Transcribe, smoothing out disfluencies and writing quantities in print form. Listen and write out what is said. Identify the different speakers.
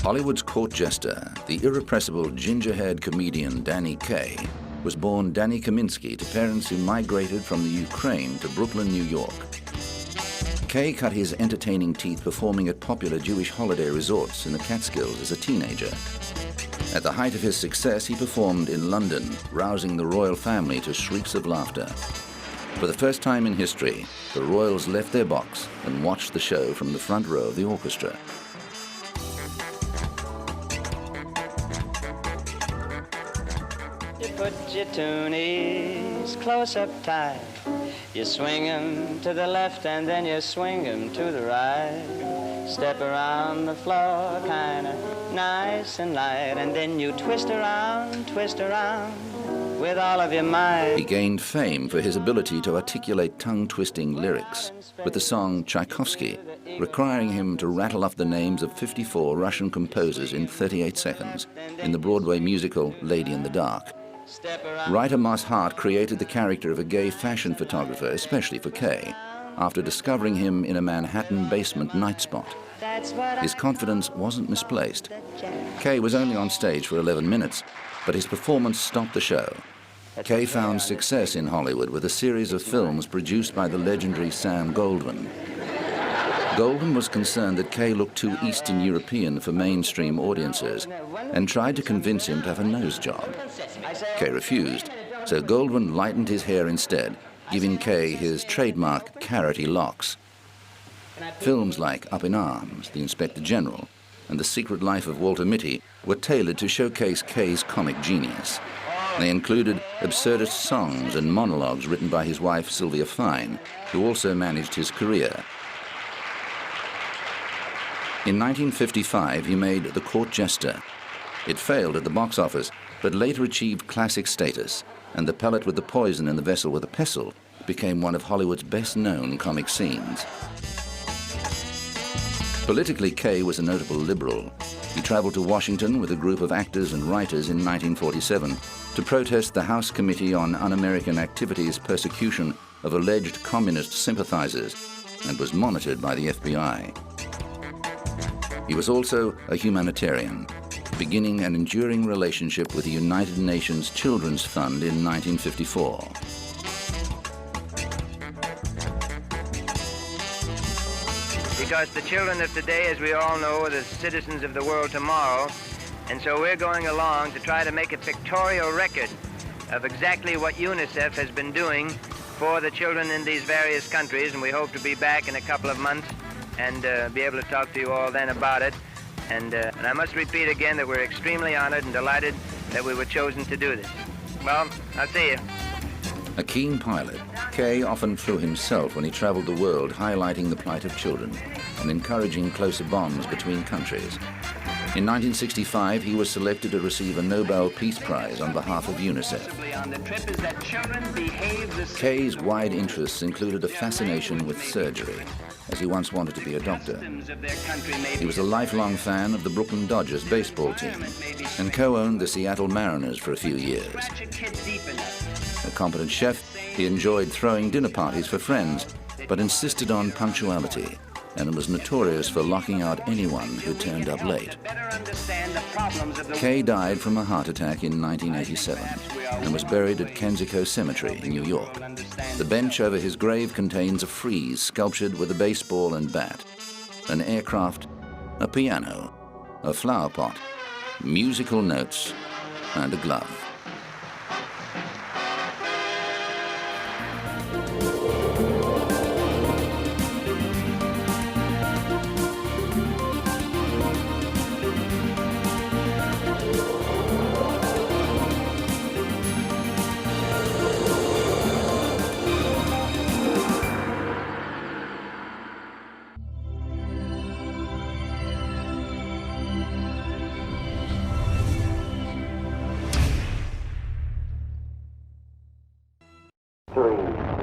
Speaker 1: Hollywood's court jester, the irrepressible ginger-haired comedian Danny Kaye, was born Danny Kaminsky to parents who migrated from the Ukraine to Brooklyn, New York. Kaye cut his entertaining teeth performing at popular Jewish holiday resorts in the Catskills as a teenager. At the height of his success, he performed in London, rousing the royal family to shrieks of laughter. For the first time in history, the royals left their box and watched the show from the front row of the orchestra.
Speaker 2: You put your tunies close up tight. You swing 'em to the left and then you swing 'em to the right. Step around the floor kinda nice and light, and then you twist around with all of your might.
Speaker 1: He gained fame for his ability to articulate tongue-twisting lyrics, with the song Tchaikovsky requiring him to rattle off the names of 54 Russian composers in 38 seconds in the Broadway musical Lady in the Dark. Writer Moss Hart created the character of a gay fashion photographer especially for Kaye, after discovering him in a Manhattan basement night spot. His confidence wasn't misplaced. Kaye was only on stage for 11 minutes, but his performance stopped the show. Kaye found success in Hollywood with a series of films produced by the legendary Sam Goldwyn. Goldwyn was concerned that Kaye looked too Eastern European for mainstream audiences and tried to convince him to have a nose job. Kaye refused, so Goldwyn lightened his hair instead, giving Kaye his trademark carroty locks. Films like Up in Arms, The Inspector General, and The Secret Life of Walter Mitty were tailored to showcase Kaye's comic genius. They included absurdist songs and monologues written by his wife Sylvia Fine, who also managed his career. In 1955, he made The Court Jester. It failed at the box office, but later achieved classic status, and The Pellet with the Poison in the Vessel with a Pestle became one of Hollywood's best-known comic scenes. Politically, Kaye was a notable liberal. He traveled to Washington with a group of actors and writers in 1947 to protest the House Committee on Un-American Activities' persecution of alleged communist sympathizers, and was monitored by the FBI. He was also a humanitarian, beginning an enduring relationship with the United Nations Children's Fund in 1954.
Speaker 3: Because the children of today, as we all know, are the citizens of the world tomorrow, and so we're going along to try to make a pictorial record of exactly what UNICEF has been doing for the children in these various countries, and we hope to be back in a couple of months and be able to talk to you all then about it. And I must repeat again that we're extremely honored and delighted that we were chosen to do this. Well, I'll see you.
Speaker 1: A keen pilot, Kaye often flew himself when he traveled the world, highlighting the plight of children and encouraging closer bonds between countries. In 1965, he was selected to receive a Nobel Peace Prize on behalf of UNICEF. Kaye's wide interests included a fascination with surgery, as he once wanted to be a doctor. He was a lifelong fan of the Brooklyn Dodgers baseball team and co-owned the Seattle Mariners for a few years. A competent chef, he enjoyed throwing dinner parties for friends, but insisted on punctuality and was notorious for locking out anyone who turned up late. Kaye died from a heart attack in 1987 and was buried at Kensico Cemetery in New York. The bench over his grave contains a frieze sculptured with a baseball and bat, an aircraft, a piano, a flower pot, musical notes, and a glove.
Speaker 4: Three.